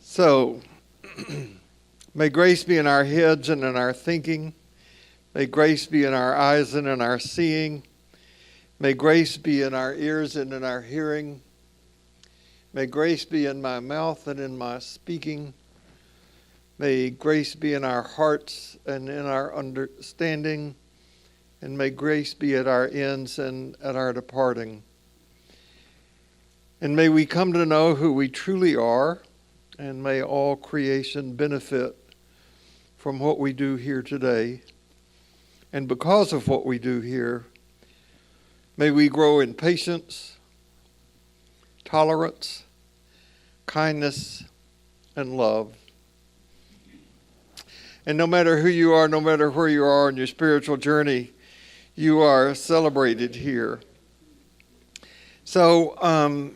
So, may grace be in our heads and in our thinking. May grace be in our eyes and in our seeing. May grace be in our ears and in our hearing. May grace be in my mouth and in my speaking. May grace be in our hearts and in our understanding. And may grace be at our ends and at our departing. And may we come to know who we truly are, and may all creation benefit from what we do here today. And because of what we do here, may we grow in patience, tolerance, kindness, and love. And no matter who you are, no matter where you are in your spiritual journey, you are celebrated here. So,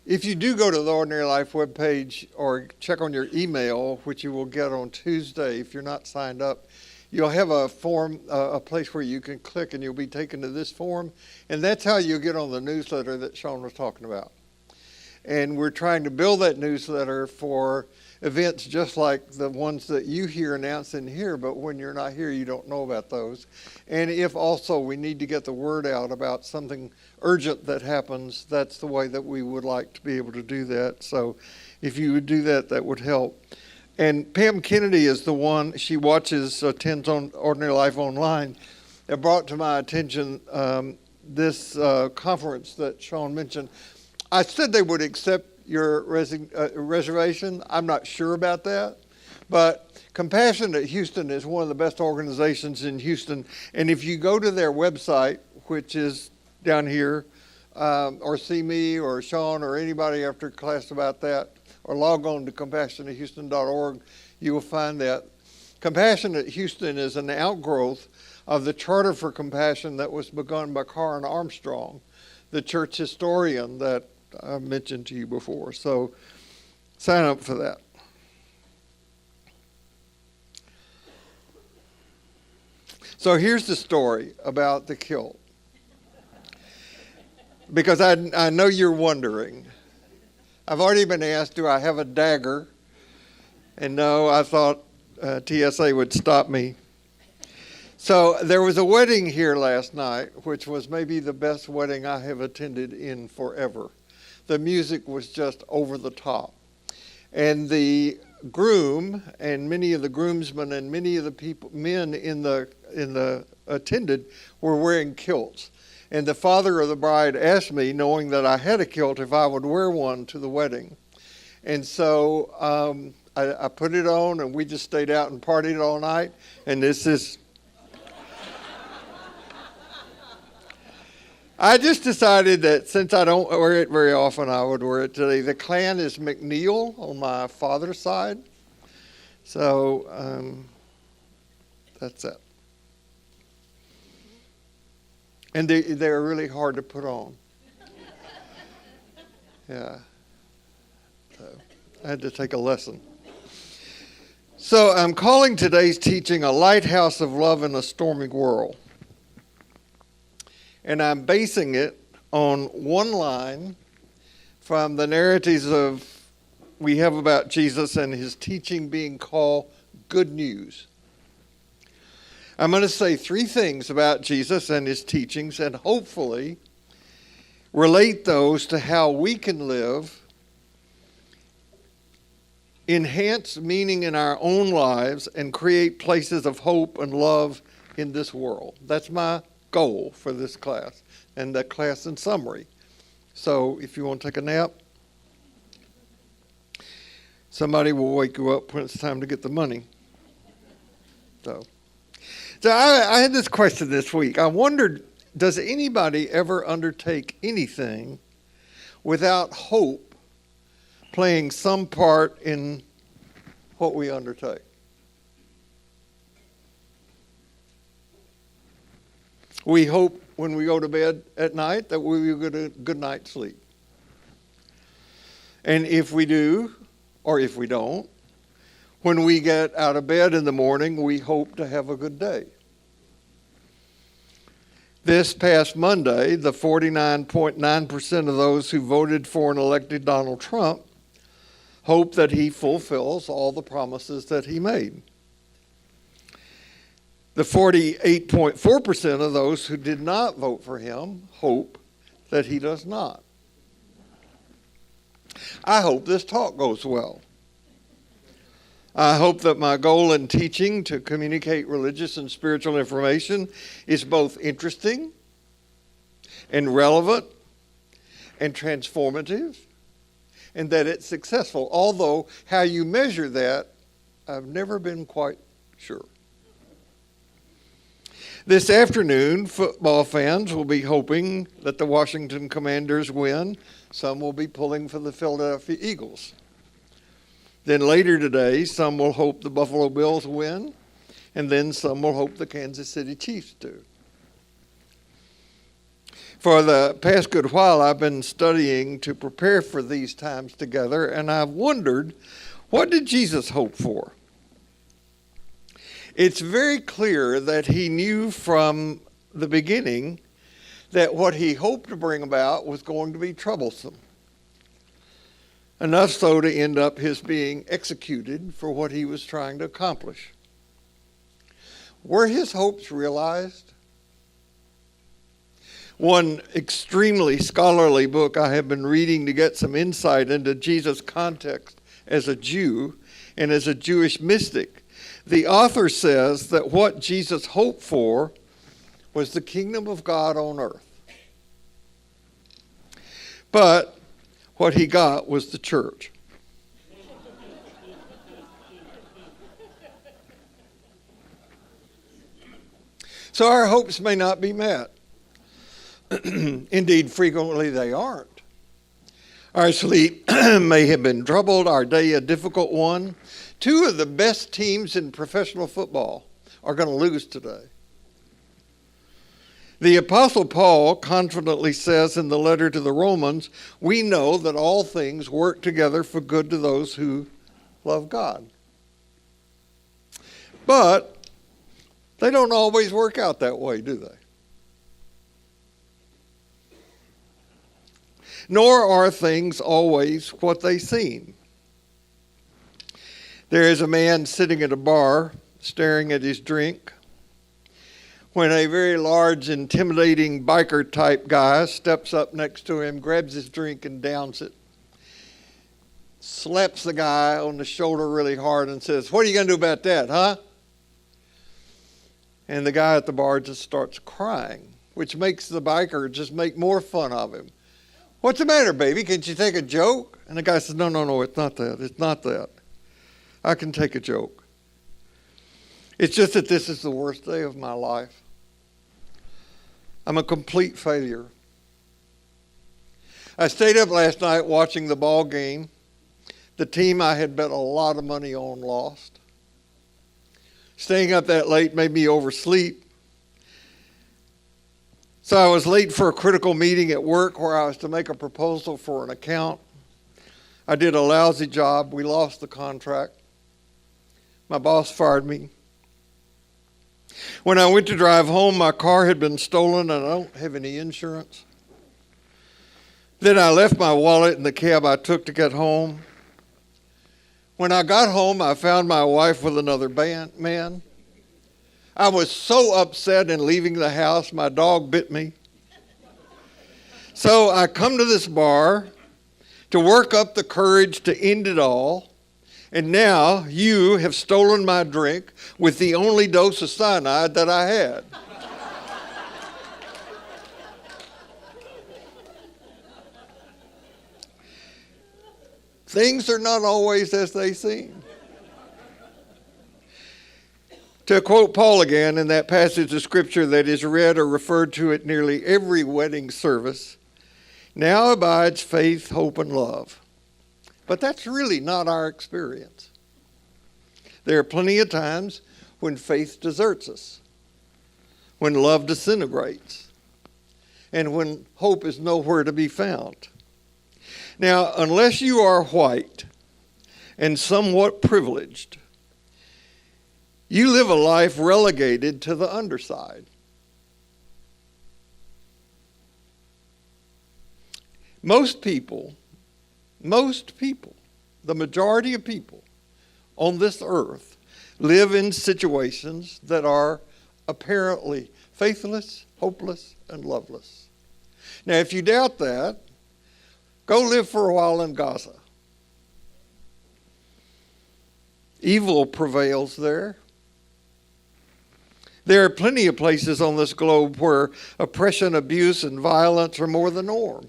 if you do go to the Ordinary Life webpage or check on your email, which you will get on Tuesday if you're not signed up, you'll have a form, a place where you can click and you'll be taken to this form. And that's how you'll get on the newsletter that Sean was talking about. And we're trying to build that newsletter for events just like the ones that you hear announced in here, but when you're not here, you don't know about those. And if also we need to get the word out about something urgent that happens, that's the way that we would like to be able to do that. So if you would do that, that would help. And Pam Kennedy is the one, she attends on Ordinary Life Online. It brought to my attention this conference that Sean mentioned. I said they would accept your reservation. I'm not sure about that. But Compassionate Houston is one of the best organizations in Houston. And if you go to their website, which is down here, or see me or Sean or anybody after class about that, or log on to CompassionateHouston.org, you will find that. Compassionate Houston is an outgrowth of the Charter for Compassion that was begun by Karen Armstrong, the church historian that I mentioned to you before. So sign up for that. So here's the story about the kilt. Because I know you're wondering. I've already been asked, do I have a dagger? And no, I thought TSA would stop me. So there was a wedding here last night, which was maybe the best wedding I have attended in forever. The music was just over the top. And the groom and many of the groomsmen and many of the men in the attended were wearing kilts. And the father of the bride asked me, knowing that I had a kilt, if I would wear one to the wedding. And so I put it on, and we just stayed out and partied all night. And this is... I just decided that since I don't wear it very often, I would wear it today. The clan is McNeil on my father's side. So that's it. And they're really hard to put on. Yeah. So I had to take a lesson. So I'm calling today's teaching A Lighthouse of Love in a Stormy World. And I'm basing it on one line from the narratives we have about Jesus and his teaching being called Good News. I'm going to say three things about Jesus and his teachings and hopefully relate those to how we can live, enhance meaning in our own lives, and create places of hope and love in this world. That's my goal for this class and the class in summary. So if you want to take a nap, somebody will wake you up when it's time to get the money. So I had this question this week. I wondered, does anybody ever undertake anything without hope playing some part in what we undertake? We hope when we go to bed at night that we will get a good night's sleep. And if we do, or if we don't, when we get out of bed in the morning, we hope to have a good day. This past Monday, the 49.9% of those who voted for and elected Donald Trump hope that he fulfills all the promises that he made. The 48.4% of those who did not vote for him hope that he does not. I hope this talk goes well. I hope that my goal in teaching to communicate religious and spiritual information is both interesting and relevant and transformative, and that it's successful. Although how you measure that, I've never been quite sure. This afternoon, football fans will be hoping that the Washington Commanders win. Some will be pulling for the Philadelphia Eagles. Then later today, some will hope the Buffalo Bills win, and then some will hope the Kansas City Chiefs do. For the past good while, I've been studying to prepare for these times together, and I've wondered, what did Jesus hope for? It's very clear that he knew from the beginning that what he hoped to bring about was going to be troublesome. Enough so to end up his being executed for what he was trying to accomplish. Were his hopes realized? One extremely scholarly book I have been reading to get some insight into Jesus' context as a Jew and as a Jewish mystic, the author says that what Jesus hoped for was the kingdom of God on earth. But what he got was the church. So our hopes may not be met. Indeed, frequently they aren't. Our sleep may have been troubled, our day a difficult one. Two of the best teams in professional football are going to lose today. The Apostle Paul confidently says in the letter to the Romans, we know that all things work together for good to those who love God. But they don't always work out that way, do they? Nor are things always what they seem. There is a man sitting at a bar, staring at his drink, when a very large, intimidating biker-type guy steps up next to him, grabs his drink and downs it, slaps the guy on the shoulder really hard and says, "What are you going to do about that, huh?" And the guy at the bar just starts crying, which makes the biker just make more fun of him. "What's the matter, baby? Can't you take a joke?" And the guy says, No, it's not that. It's not that. I can take a joke. It's just that this is the worst day of my life. I'm a complete failure. I stayed up last night watching the ball game. The team I had bet a lot of money on lost. Staying up that late made me oversleep. So I was late for a critical meeting at work where I was to make a proposal for an account. I did a lousy job. We lost the contract. My boss fired me. When I went to drive home, my car had been stolen and I don't have any insurance. Then I left my wallet in the cab I took to get home. When I got home, I found my wife with another man. I was so upset in leaving the house, my dog bit me. So I come to this bar to work up the courage to end it all. And now you have stolen my drink with the only dose of cyanide that I had. Things are not always as they seem. To quote Paul again in that passage of scripture that is read or referred to at nearly every wedding service, now abides faith, hope, and love. But that's really not our experience. There are plenty of times when faith deserts us, when love disintegrates, and when hope is nowhere to be found. Now, unless you are white and somewhat privileged, you live a life relegated to the underside. Most people, the majority of people on this earth live in situations that are apparently faithless, hopeless, and loveless. Now, if you doubt that, go live for a while in Gaza. Evil prevails there. There are plenty of places on this globe where oppression, abuse, and violence are more the norm.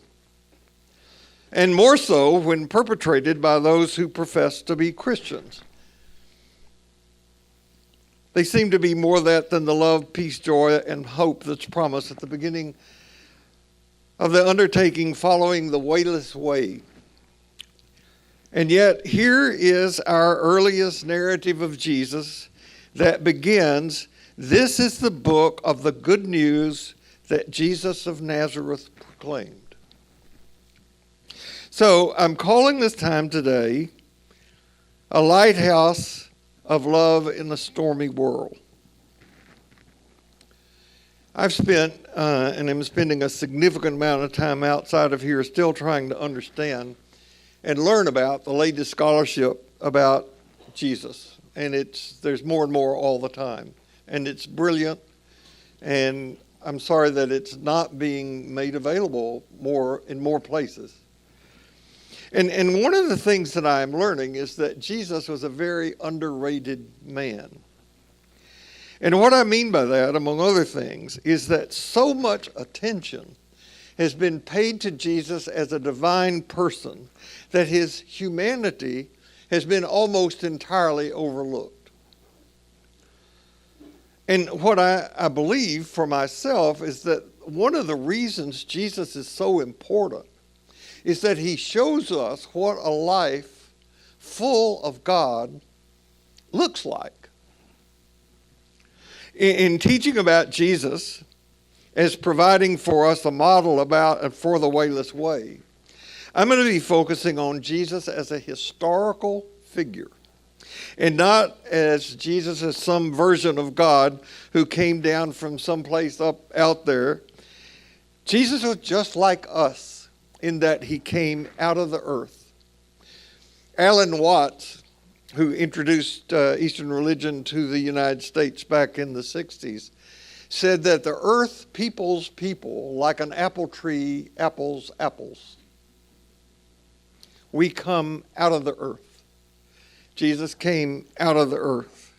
And more so when perpetrated by those who profess to be Christians. They seem to be more that than the love, peace, joy, and hope that's promised at the beginning of the undertaking following the wayless way. And yet, here is our earliest narrative of Jesus that begins, "This is the book of the good news that Jesus of Nazareth proclaimed." So, I'm calling this time today a lighthouse of love in a stormy world. I've spent, and I'm spending a significant amount of time outside of here still trying to understand and learn about the latest scholarship about Jesus. And there's more and more all the time. And it's brilliant. And I'm sorry that it's not being made available in more places. And one of the things that I'm learning is that Jesus was a very underrated man. And what I mean by that, among other things, is that so much attention has been paid to Jesus as a divine person that his humanity has been almost entirely overlooked. And what I believe for myself is that one of the reasons Jesus is so important is that he shows us what a life full of God looks like. In teaching about Jesus as providing for us a model about and for the wayless way, I'm going to be focusing on Jesus as a historical figure and not as Jesus as some version of God who came down from someplace out there. Jesus was just like us in that he came out of the earth. Alan Watts, who introduced Eastern religion to the United States back in the 60s, said that the earth peoples people like an apple tree apples apples. We come out of the earth. Jesus came out of the earth.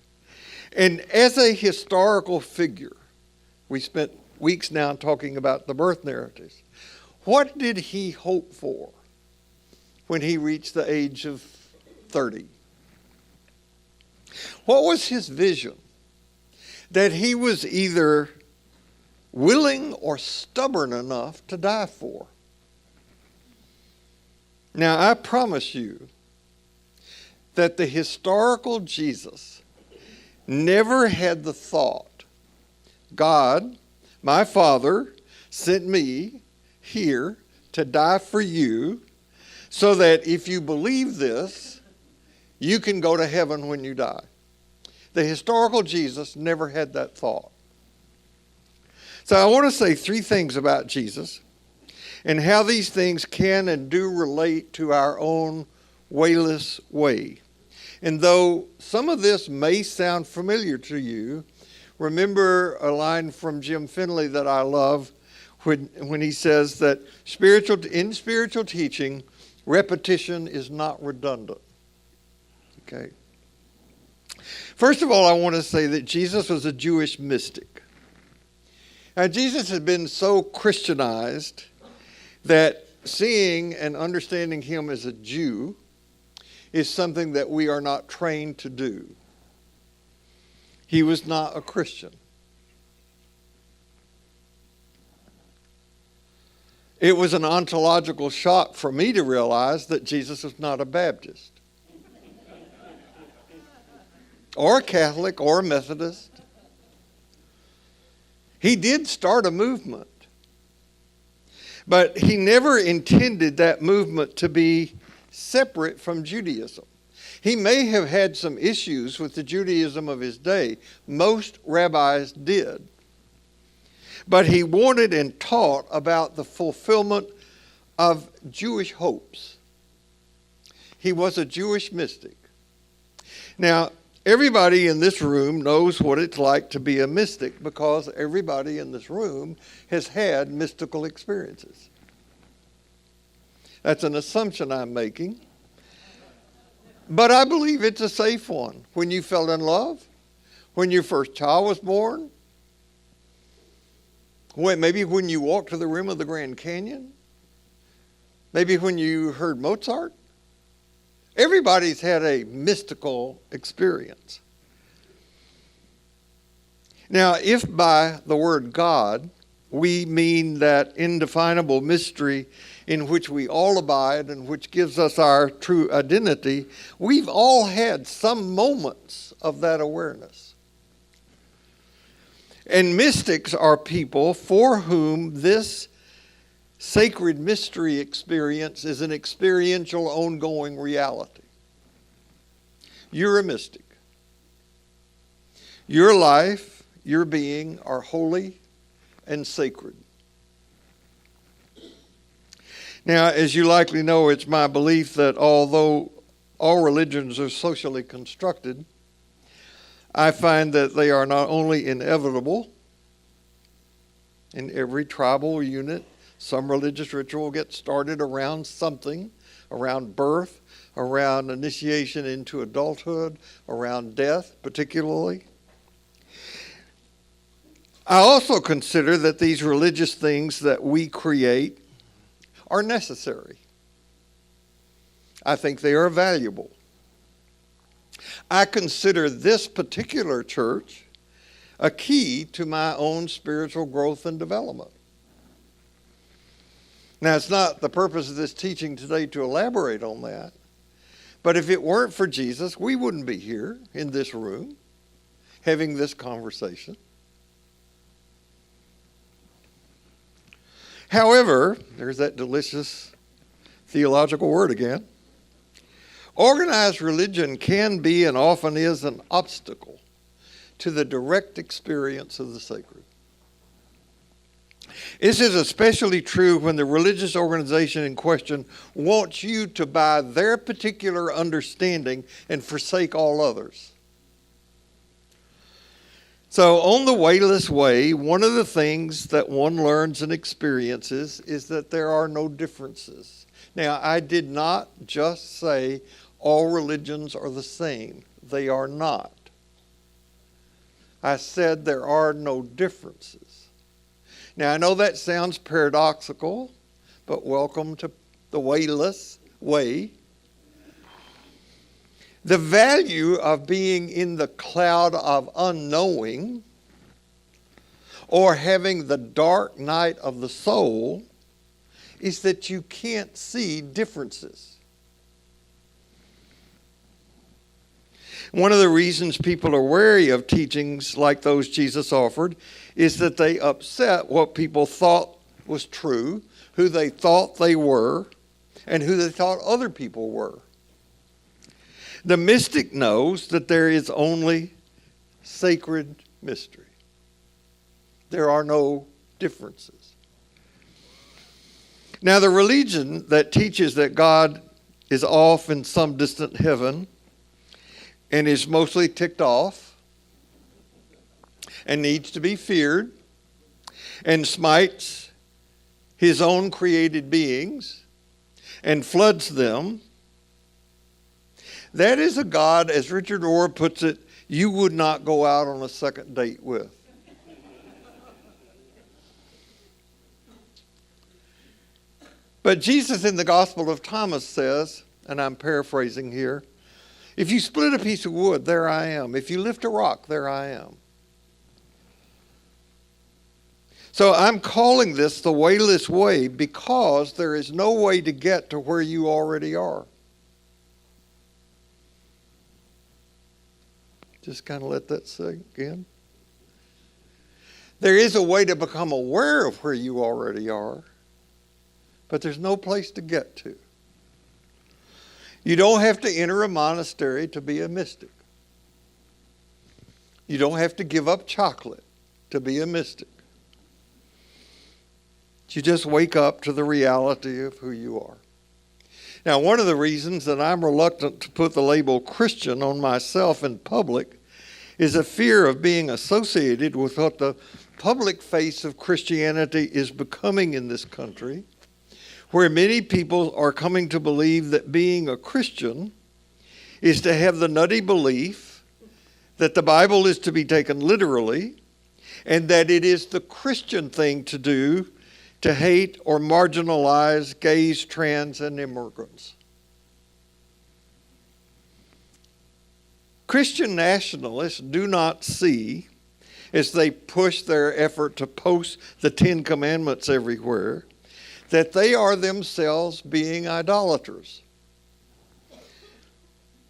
And as a historical figure, we spent weeks now talking about the birth narratives. What did he hope for when he reached the age of 30? What was his vision? That he was either willing or stubborn enough to die for. Now, I promise you that the historical Jesus never had the thought, God, my Father, sent me here to die for you so that if you believe this, you can go to heaven when you die. The historical Jesus never had that thought. So I want to say three things about Jesus and how these things can and do relate to our own wayless way. And though some of this may sound familiar to you, remember a line from Jim Finley that I love when he says that in spiritual teaching, repetition is not redundant. Okay. First of all, I want to say that Jesus was a Jewish mystic. Now, Jesus had been so Christianized that seeing and understanding him as a Jew is something that we are not trained to do. He was not a Christian. It was an ontological shock for me to realize that Jesus was not a Baptist or a Catholic or a Methodist. He did start a movement, but he never intended that movement to be separate from Judaism. He may have had some issues with the Judaism of his day. Most rabbis did. But he wanted and taught about the fulfillment of Jewish hopes. He was a Jewish mystic. Now, everybody in this room knows what it's like to be a mystic because everybody in this room has had mystical experiences. That's an assumption I'm making. But I believe it's a safe one. When you fell in love, when your first child was born, maybe when you walked to the rim of the Grand Canyon, maybe when you heard Mozart. Everybody's had a mystical experience. Now, if by the word God we mean that indefinable mystery in which we all abide and which gives us our true identity, we've all had some moments of that awareness. And mystics are people for whom this sacred mystery experience is an experiential, ongoing reality. You're a mystic. Your life, your being are holy and sacred. Now, as you likely know, it's my belief that although all religions are socially constructed, I find that they are not only inevitable in every tribal unit. Some religious ritual gets started around something, around birth, around initiation into adulthood, around death particularly. I also consider that these religious things that we create are necessary. I think they are valuable. I consider this particular church a key to my own spiritual growth and development. Now, it's not the purpose of this teaching today to elaborate on that, but if it weren't for Jesus, we wouldn't be here in this room having this conversation. However, there's that delicious theological word again. Organized religion can be and often is an obstacle to the direct experience of the sacred. This is especially true when the religious organization in question wants you to buy their particular understanding and forsake all others. So on the wayless way, one of the things that one learns and experiences is that there are no differences. Now, I did not just say all religions are the same. They are not. I said there are no differences. Now, I know that sounds paradoxical, but welcome to the wayless way. The value of being in the cloud of unknowing or having the dark night of the soul is that you can't see differences. One of the reasons people are wary of teachings like those Jesus offered is that they upset what people thought was true, who they thought they were, and who they thought other people were. The mystic knows that there is only sacred mystery. There are no differences. Now, the religion that teaches that God is off in some distant heaven and is mostly ticked off and needs to be feared and smites his own created beings and floods them, that is a God, as Richard Orr puts it, you would not go out on a second date with. But Jesus in the Gospel of Thomas says, and I'm paraphrasing here, if you split a piece of wood, there I am. If you lift a rock, there I am. So I'm calling this the wayless way because there is no way to get to where you already are. Just kind of let that sink in. There is a way to become aware of where you already are, but there's no place to get to. You don't have to enter a monastery to be a mystic. You don't have to give up chocolate to be a mystic. You just wake up to the reality of who you are. Now, one of the reasons that I'm reluctant to put the label Christian on myself in public is a fear of being associated with what the public face of Christianity is becoming in this country, where many people are coming to believe that being a Christian is to have the nutty belief that the Bible is to be taken literally, and that it is the Christian thing to do to hate or marginalize gays, trans, and immigrants. Christian nationalists do not see, as they push their effort to post the Ten Commandments everywhere, that they are themselves being idolaters.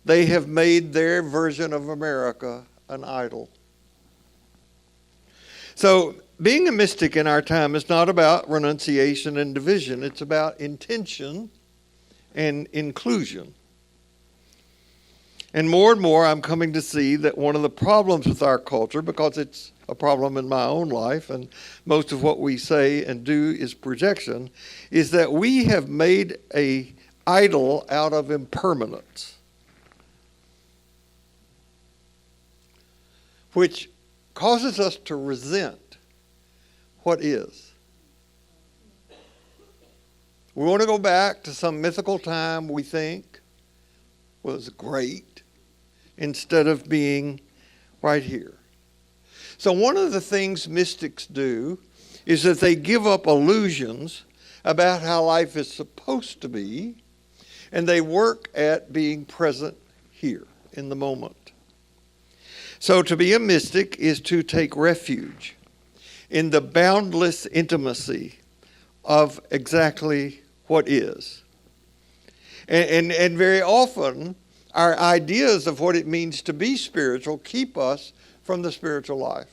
They have made their version of America an idol. So, being a mystic in our time is not about renunciation and division. It's about intention and inclusion. And more, I'm coming to see that one of the problems with our culture, because it's a problem in my own life, and most of what we say and do is projection, is that we have made an idol out of impermanence, which causes us to resent what is. We want to go back to some mythical time we think was great instead of being right here. So one of the things mystics do is that they give up illusions about how life is supposed to be, and they work at being present here in the moment. So to be a mystic is to take refuge in the boundless intimacy of exactly what is. And very often, our ideas of what it means to be spiritual keep us from the spiritual life.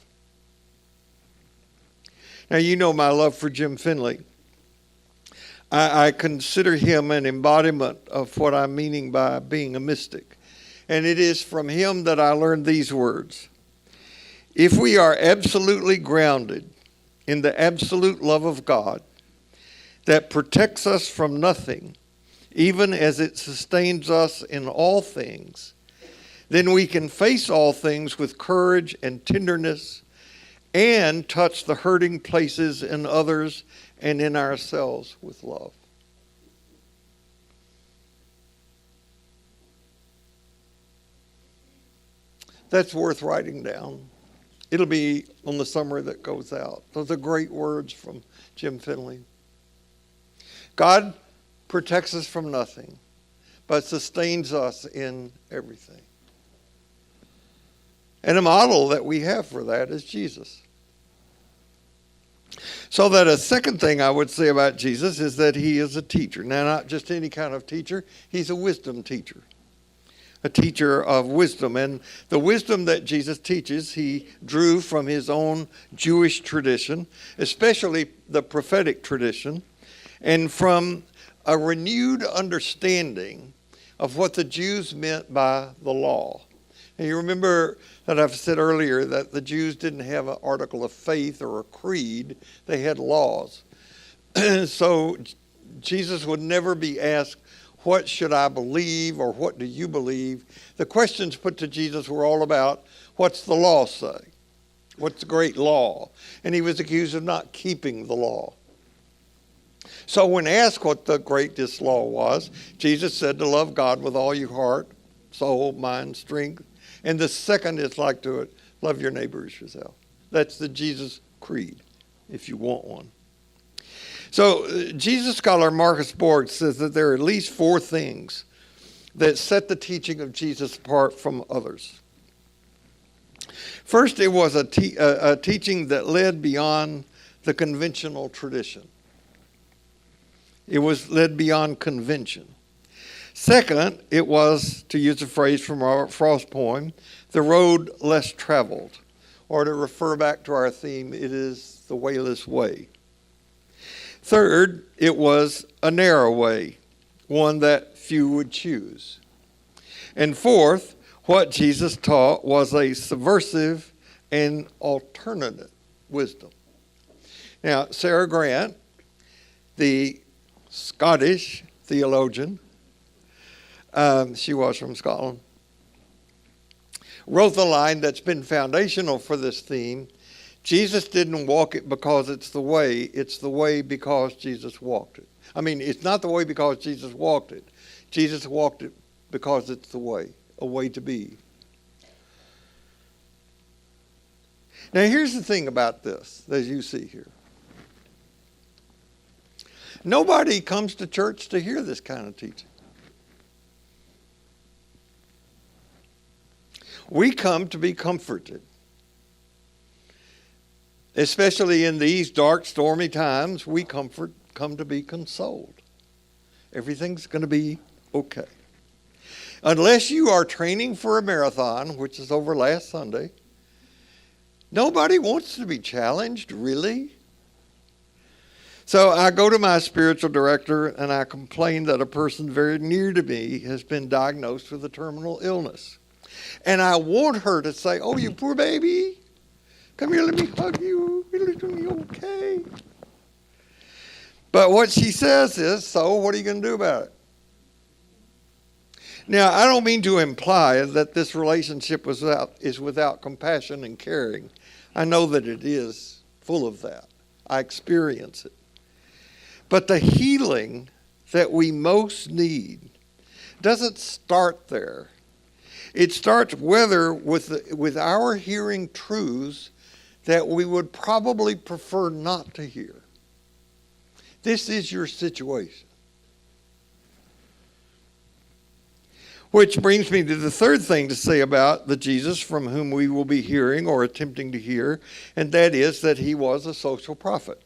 Now, you know my love for Jim Finley. I consider him an embodiment of what I'm meaning by being a mystic. And it is from him that I learned these words. If we are absolutely grounded in the absolute love of God that protects us from nothing, even as it sustains us in all things, then we can face all things with courage and tenderness and touch the hurting places in others and in ourselves with love. That's worth writing down. It'll be on the summary that goes out. Those are great words from Jim Finley. God protects us from nothing, but sustains us in everything. And a model that we have for that is Jesus. So that a second thing I would say about Jesus is that he is a teacher. Now, not just any kind of teacher, he's a wisdom teacher. A teacher of wisdom. And the wisdom that Jesus teaches, he drew from his own Jewish tradition, especially the prophetic tradition, and from a renewed understanding of what the Jews meant by the law. And you remember that I've said earlier that the Jews didn't have an article of faith or a creed, they had laws. So Jesus would never be asked, what should I believe, or what do you believe? The questions put to Jesus were all about, what's the law say? What's the great law? And he was accused of not keeping the law. So when asked what the greatest law was, Jesus said to love God with all your heart, soul, mind, strength. And the second is like to it, love your neighbor as yourself. That's the Jesus creed, if you want one. So Jesus scholar Marcus Borg says that there are at least 4 things that set the teaching of Jesus apart from others. First, it was a teaching that led beyond the conventional tradition. It was led beyond convention. Second, it was, to use a phrase from Robert Frost's poem, the road less traveled. Or to refer back to our theme, it is the wayless way. Third, it was a narrow way, one that few would choose. And fourth, what Jesus taught was a subversive and alternate wisdom. Now, Sarah Grant the Scottish theologian, she was from Scotland, wrote the line that's been foundational for this theme. Jesus didn't walk it because it's the way because Jesus walked it. I mean, it's not the way because Jesus walked it. Jesus walked it because it's the way, a way to be. Now, here's the thing about this, as you see here. Nobody comes to church to hear this kind of teaching. We come to be comforted. Especially in these dark, stormy times, we come to be consoled. Everything's going to be okay. Unless you are training for a marathon, which is over last Sunday, nobody wants to be challenged, really. So I go to my spiritual director and I complain that a person very near to me has been diagnosed with a terminal illness. And I want her to say, "Oh, you poor baby. Come here, let me hug you. It'll be okay." But what she says is, "So what are you going to do about it?" Now, I don't mean to imply that this relationship is without compassion and caring. I know that it is full of that. I experience it. But the healing that we most need doesn't start there. It starts with our hearing truths that we would probably prefer not to hear. This is your situation. Which brings me to the third thing to say about the Jesus from whom we will be hearing or attempting to hear, and that is that he was a social prophet.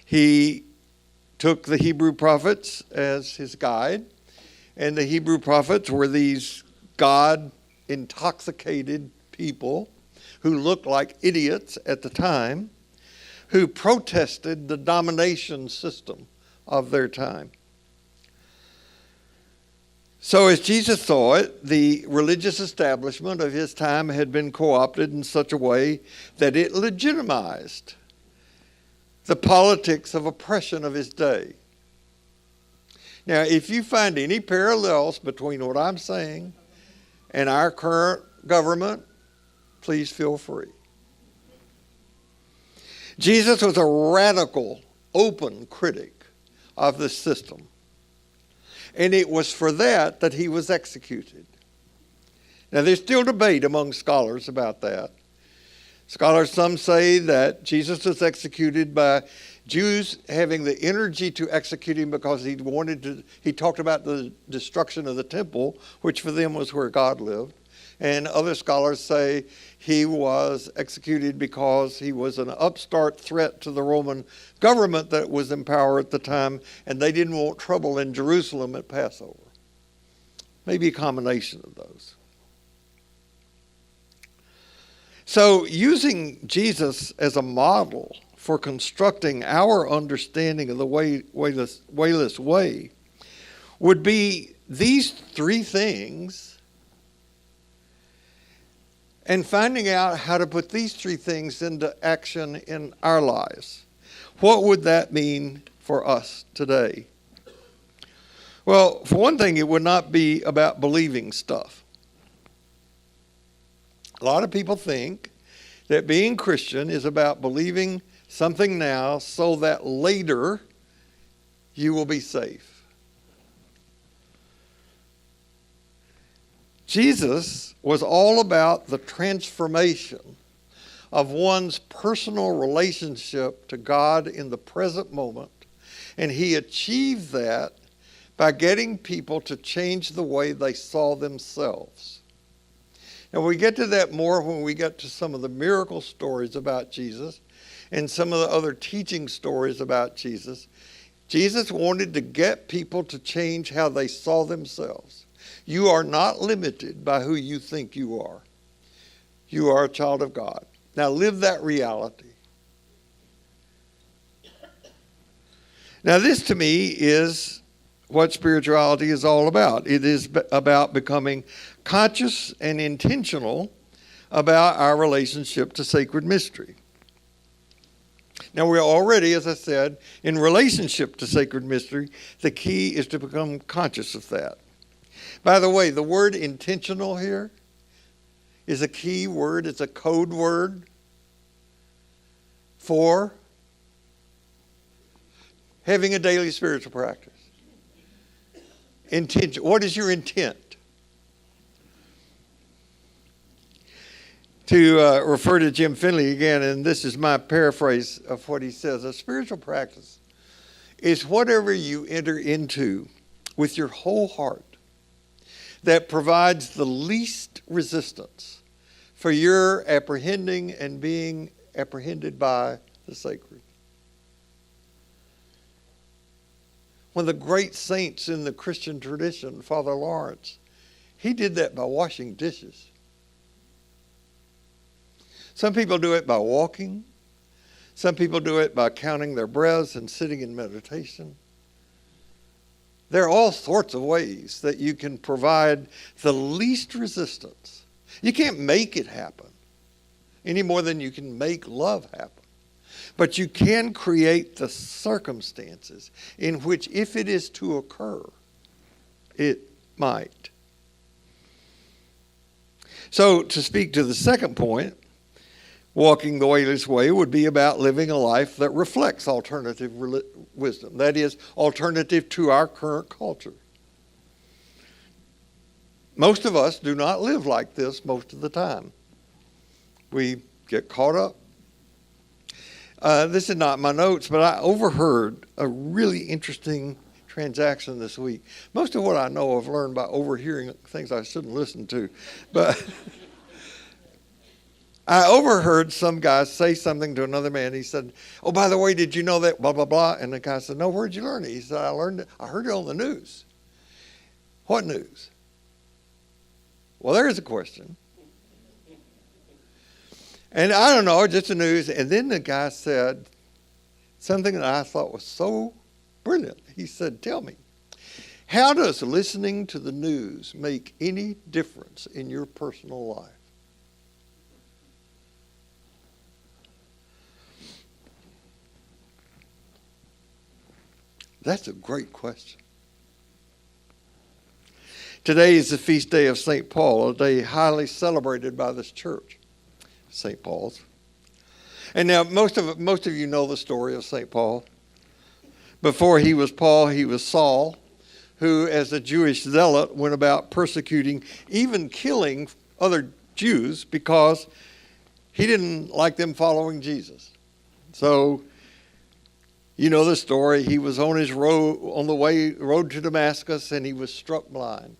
He took the Hebrew prophets as his guide, and the Hebrew prophets were these God-intoxicated people who looked like idiots at the time, who protested the domination system of their time. So as Jesus saw it, the religious establishment of his time had been co-opted in such a way that it legitimized the politics of oppression of his day. Now, if you find any parallels between what I'm saying and our current government, please feel free. Jesus was a radical, open critic of the system. And it was for that he was executed. Now, there's still debate among scholars about that. Scholars, some say that Jesus was executed by Jews having the energy to execute him because he talked about the destruction of the temple, which for them was where God lived. And other scholars say he was executed because he was an upstart threat to the Roman government that was in power at the time, and they didn't want trouble in Jerusalem at Passover. Maybe a combination of those. So using Jesus as a model for constructing our understanding of the wayless way would be these three things, and finding out how to put these three things into action in our lives. What would that mean for us today? Well, for one thing, it would not be about believing stuff. A lot of people think that being Christian is about believing something now so that later you will be safe. Jesus was all about the transformation of one's personal relationship to God in the present moment, and he achieved that by getting people to change the way they saw themselves. And we get to that more when we get to some of the miracle stories about Jesus and some of the other teaching stories about Jesus. Jesus wanted to get people to change how they saw themselves. You are not limited by who you think you are. You are a child of God. Now live that reality. Now this to me is what spirituality is all about. It is about becoming conscious and intentional about our relationship to sacred mystery. Now, we're already, as I said, in relationship to sacred mystery. The key is to become conscious of that. By the way, the word intentional here is a key word. It's a code word for having a daily spiritual practice. Intention. What is your intent? To refer to Jim Finley again, and this is my paraphrase of what he says, a spiritual practice is whatever you enter into with your whole heart that provides the least resistance for your apprehending and being apprehended by the sacred. One of the great saints in the Christian tradition, Father Lawrence, he did that by washing dishes. Some people do it by walking. Some people do it by counting their breaths and sitting in meditation. There are all sorts of ways that you can provide the least resistance. You can't make it happen any more than you can make love happen. But you can create the circumstances in which, if it is to occur, it might. So, to speak to the second point, walking the Wayless Way would be about living a life that reflects alternative wisdom. That is, alternative to our current culture. Most of us do not live like this most of the time. We get caught up. This is not my notes, but I overheard a really interesting transaction this week. Most of what I know I've learned by overhearing things I shouldn't listen to. But I overheard some guy say something to another man. He said, "Oh, by the way, did you know that blah, blah, blah?" And the guy said, "No, where'd you learn it?" He said, I heard it on the news." What news? Well, there's a question. And I don't know, just the news. And then the guy said something that I thought was so brilliant. He said, "Tell me, how does listening to the news make any difference in your personal life?" That's a great question. Today is the feast day of St. Paul, a day highly celebrated by this church, St. Paul's. And now most of you know the story of St. Paul. Before he was Paul, he was Saul, who as a Jewish zealot went about persecuting, even killing other Jews because he didn't like them following Jesus. So you know the story. He was on his road to Damascus, and he was struck blind.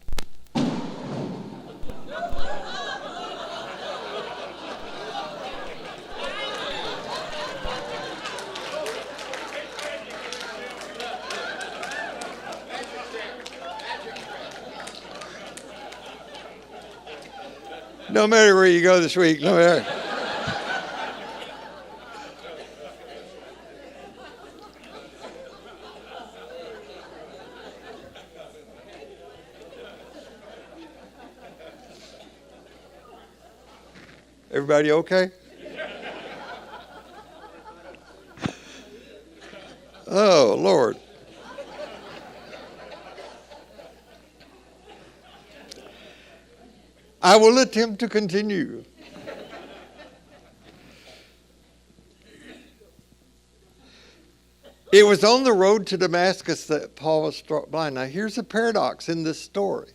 No matter where you go this week, no matter. Everybody okay? Oh, Lord. I will attempt to continue. It was on the road to Damascus that Paul was struck blind. Now, here's a paradox in this story.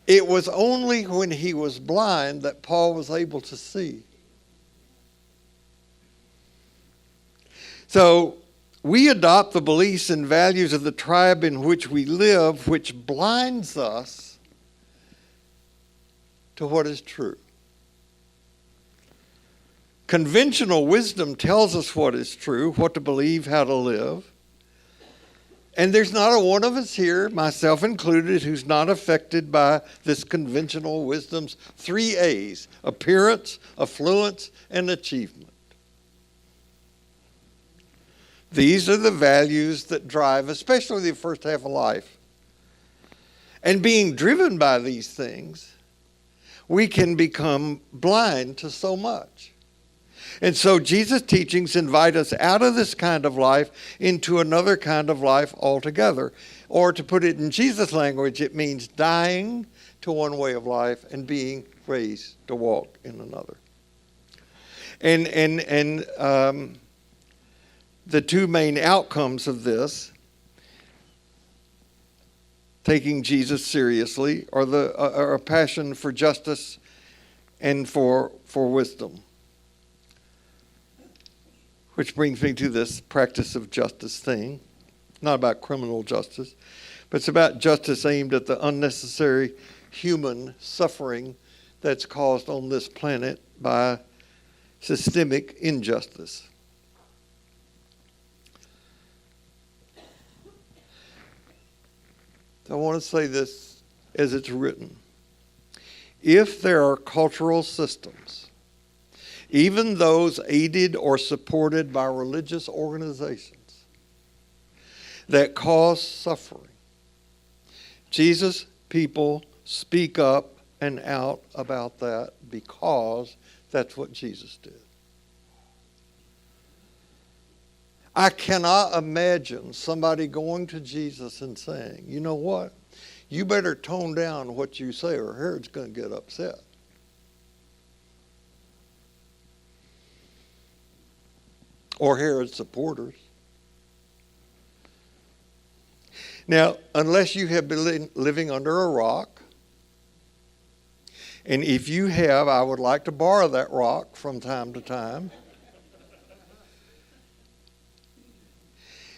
It was only when he was blind that Paul was able to see. So we adopt the beliefs and values of the tribe in which we live, which blinds us to what is true. Conventional wisdom tells us what is true, what to believe, how to live. And there's not a one of us here, myself included, who's not affected by this conventional wisdom's 3 A's: appearance, affluence, and achievement. These are the values that drive, especially the first half of life. And being driven by these things, we can become blind to so much. And so Jesus' teachings invite us out of this kind of life into another kind of life altogether. Or to put it in Jesus' language, it means dying to one way of life and being raised to walk in another. And the two main outcomes of this, taking Jesus seriously, are a passion for justice and for wisdom. Which brings me to this practice of justice thing. Not about criminal justice, but it's about justice aimed at the unnecessary human suffering that's caused on this planet by systemic injustice. I want to say this as it's written. If there are cultural systems, even those aided or supported by religious organizations, that cause suffering, Jesus' people speak up and out about that because that's what Jesus did. I cannot imagine somebody going to Jesus and saying, you know what? You better tone down what you say or Herod's going to get upset. Or Herod's supporters. Now, unless you have been living under a rock, and if you have, I would like to borrow that rock from time to time.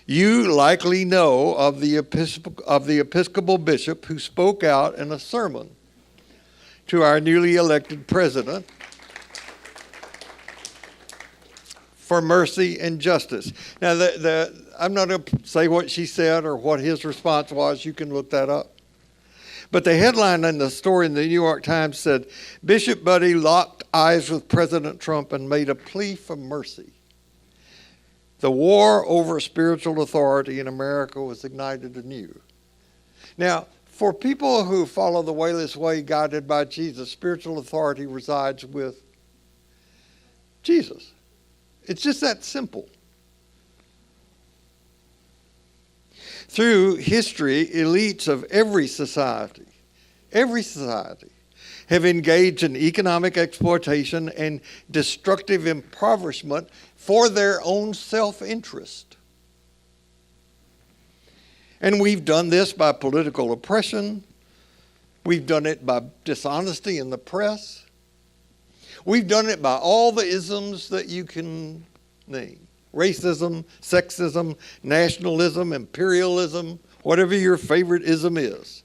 You likely know of the Episcopal bishop who spoke out in a sermon to our newly elected president for mercy and justice. Now, I'm not going to say what she said or what his response was. You can look that up. But the headline in the story in the New York Times said, Bishop Buddy locked eyes with President Trump and made a plea for mercy. The war over spiritual authority in America was ignited anew. Now, for people who follow the wayless way guided by Jesus, spiritual authority resides with Jesus. It's just that simple. Through history, elites of every society have engaged in economic exploitation and destructive impoverishment for their own self-interest. And we've done this by political oppression. We've done it by dishonesty in the press. We've done it by all the isms that you can name. Racism, sexism, nationalism, imperialism, whatever your favorite ism is.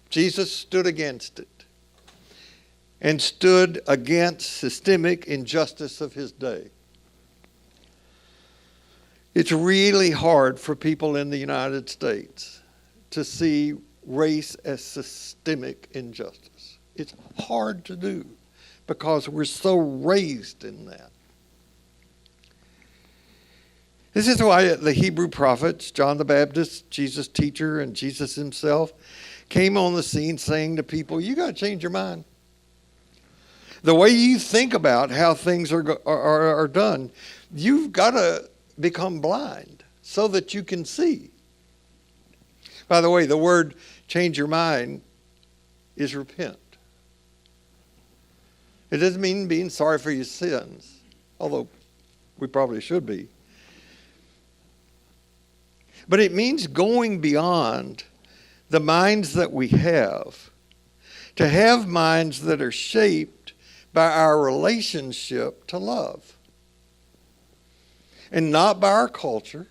Jesus stood against it and stood against systemic injustice of his day. It's really hard for people in the United States to see race as systemic injustice. It's hard to do because we're so raised in that. This is why the Hebrew prophets, John the Baptist, Jesus' teacher, and Jesus himself, came on the scene saying to people, you got to change your mind. The way you think about how things are done, you've got to become blind so that you can see. By the way, the word change your mind is repent. It doesn't mean being sorry for your sins, although we probably should be. But it means going beyond the minds that we have to have minds that are shaped by our relationship to love. And not by our culture,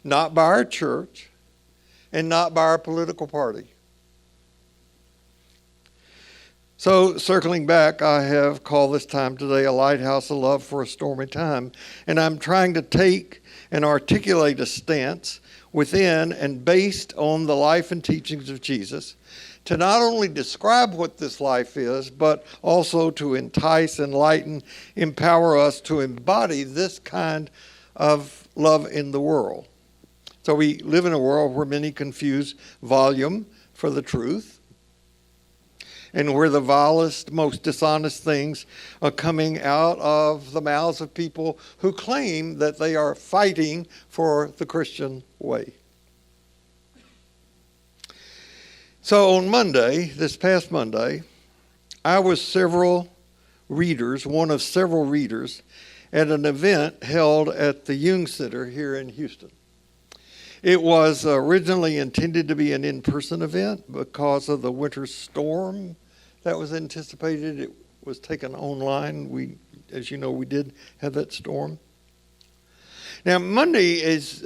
not by our church, and not by our political party. So, circling back, I have called this time today a lighthouse of love for a stormy time. And I'm trying to take and articulate a stance within and based on the life and teachings of Jesus to not only describe what this life is, but also to entice, enlighten, empower us to embody this kind of love in the world. So we live in a world where many confuse volume for the truth. and where the vilest, most dishonest things are coming out of the mouths of people who claim that they are fighting for the Christian way. So on Monday, this past Monday, I was one of several readers at an event held at the Jung Center here in Houston. It was originally intended to be an in-person event because of the winter storm that was anticipated. It was taken online. As you know, we did have that storm. Now, Monday, as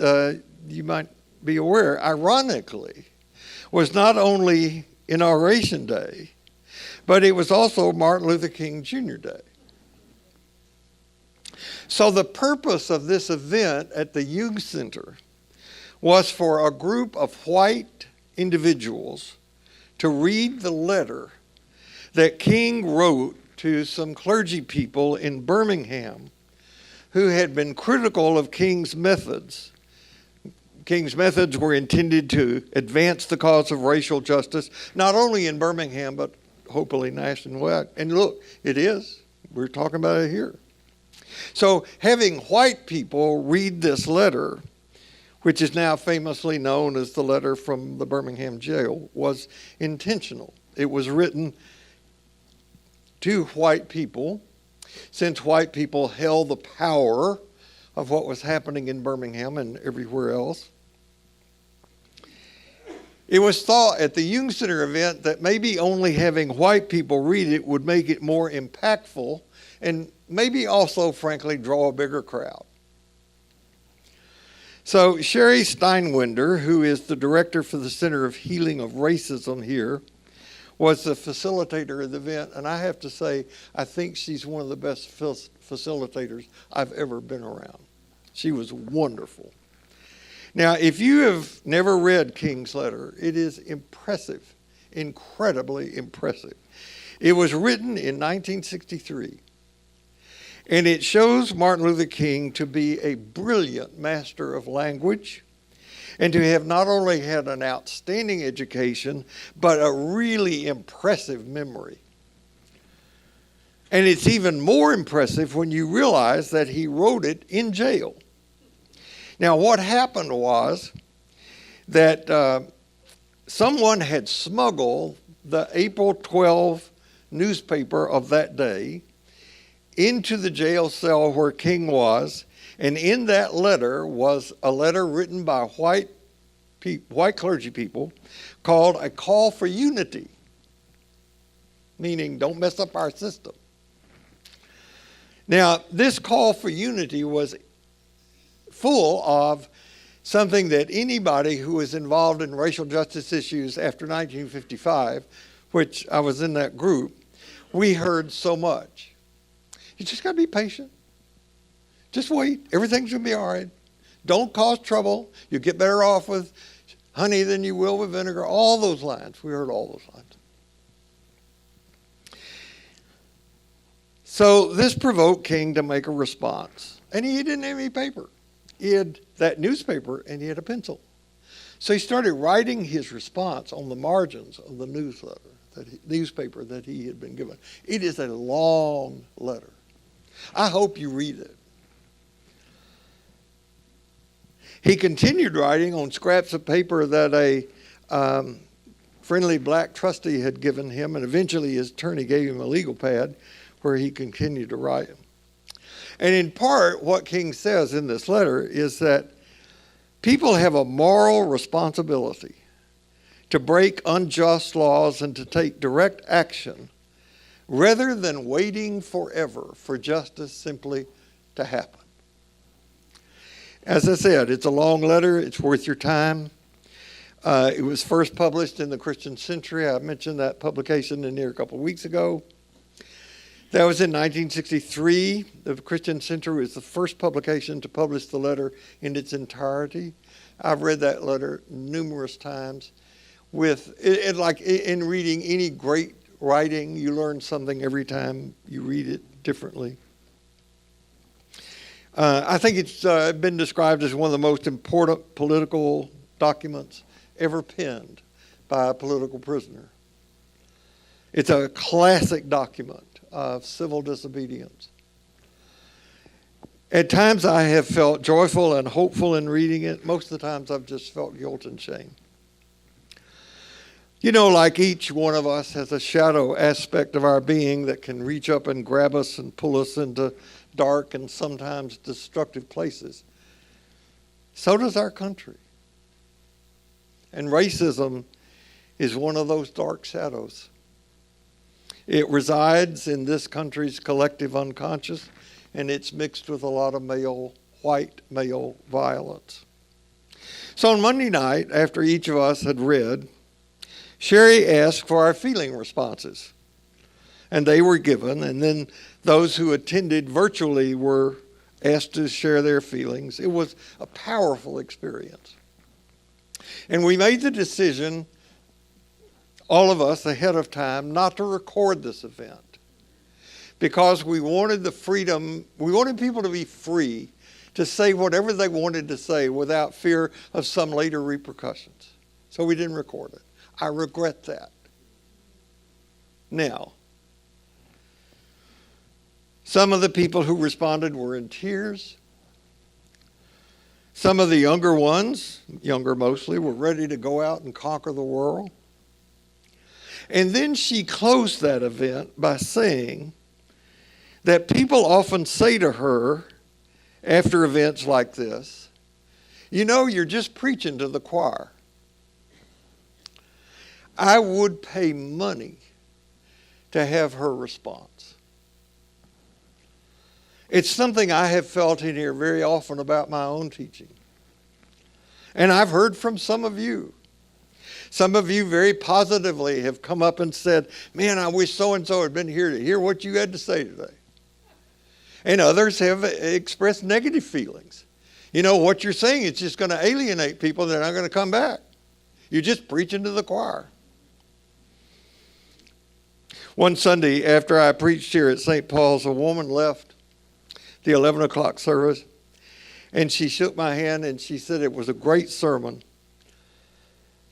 you might be aware, ironically, was not only Inauguration Day, but it was also Martin Luther King Jr. Day. So the purpose of this event at the Jung Center was for a group of white individuals to read the letter that King wrote to some clergy people in Birmingham who had been critical of King's methods. King's methods were intended to advance the cause of racial justice, not only in Birmingham, but hopefully nationwide. And look, it is. We're talking about it here. So having white people read this letter, which is now famously known as the letter from the Birmingham jail, was intentional. It was written to white people, since white people held the power of what was happening in Birmingham and everywhere else. It was thought at the Jung Center event that maybe only having white people read it would make it more impactful and maybe also, frankly, draw a bigger crowd. So Sherry Steinwender, who is the director for the Center of Healing of Racism here, was the facilitator of the event. And I have to say, I think she's one of the best facilitators I've ever been around. She was wonderful. Now, if you have never read King's letter, it is impressive, incredibly impressive. It was written in 1963, and it shows Martin Luther King to be a brilliant master of language and to have not only had an outstanding education, but a really impressive memory. And it's even more impressive when you realize that he wrote it in jail. Now, what happened was that someone had smuggled the April 12 newspaper of that day into the jail cell where King was, and in that letter was a letter written by white clergy people called A Call for Unity, meaning don't mess up our system. Now, this call for unity was full of something that anybody who was involved in racial justice issues after 1955, which I was in that group, we heard so much. You just got to be patient. Just wait. Everything's going to be all right. Don't cause trouble. You'll get better off with honey than you will with vinegar. All those lines. We heard all those lines. So this provoked King to make a response. And he didn't have any paper. He had that newspaper and he had a pencil. So he started writing his response on the margins of the newspaper that he had been given. It is a long letter. I hope you read it. He continued writing on scraps of paper that a friendly black trustee had given him, and eventually his attorney gave him a legal pad where he continued to write. And in part, what King says in this letter is that people have a moral responsibility to break unjust laws and to take direct action rather than waiting forever for justice simply to happen. As I said, it's a long letter. It's worth your time. It was first published in the Christian Century. I mentioned that publication in here a couple of weeks ago. That was in 1963. The Christian Century was the first publication to publish the letter in its entirety. I've read that letter numerous times. Like in reading any great writing, you learn something every time you read it differently. I think it's been described as one of the most important political documents ever penned by a political prisoner. It's a classic document of civil disobedience. At times I have felt joyful and hopeful in reading it. Most of the times I've just felt guilt and shame. You know, like each one of us has a shadow aspect of our being that can reach up and grab us and pull us into dark and sometimes destructive places. So does our country. And racism is one of those dark shadows. It resides in this country's collective unconscious, and it's mixed with a lot of white male violence. So on Monday night, after each of us had read, Sherry asked for our feeling responses, and they were given, and then those who attended virtually were asked to share their feelings. It was a powerful experience. And we made the decision, all of us ahead of time, not to record this event because we wanted the freedom, we wanted people to be free to say whatever they wanted to say without fear of some later repercussions. So we didn't record it. I regret that. Now, some of the people who responded were in tears. Some of the younger ones, younger mostly, were ready to go out and conquer the world. And then she closed that event by saying that people often say to her after events like this, you know, you're just preaching to the choir. I would pay money to have her response. It's something I have felt in here very often about my own teaching. And I've heard from some of you. Some of you very positively have come up and said, man, I wish so-and-so had been here to hear what you had to say today. And others have expressed negative feelings. You know, what you're saying is just going to alienate people. They're not going to come back. You're just preaching to the choir. One Sunday after I preached here at St. Paul's, a woman left the 11 o'clock service, and she shook my hand and she said it was a great sermon.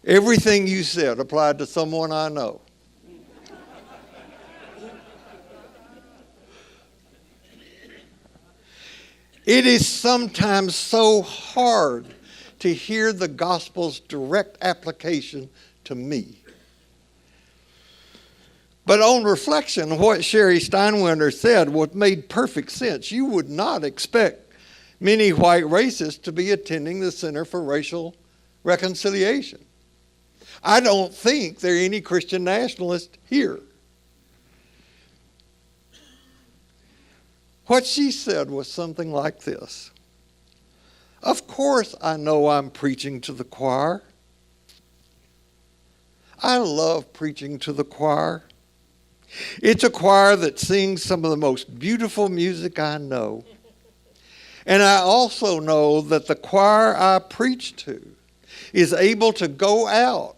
Everything you said applied to someone I know. It is sometimes so hard to hear the gospel's direct application to me. But on reflection, what Sherry Steinwender said made perfect sense. You would not expect many white racists to be attending the Center for Racial Reconciliation. I don't think there are any Christian nationalists here. What she said was something like this. Of course I know I'm preaching to the choir. I love preaching to the choir. It's a choir that sings some of the most beautiful music I know. And I also know that the choir I preach to is able to go out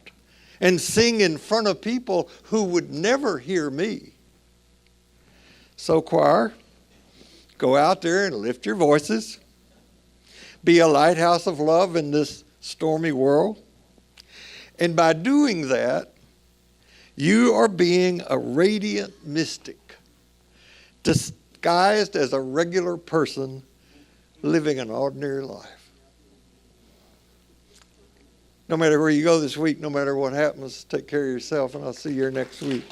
and sing in front of people who would never hear me. So choir, go out there and lift your voices. Be a lighthouse of love in this stormy world. And by doing that, you are being a radiant mystic, disguised as a regular person living an ordinary life. No matter where you go this week, no matter what happens, take care of yourself, and I'll see you here next week.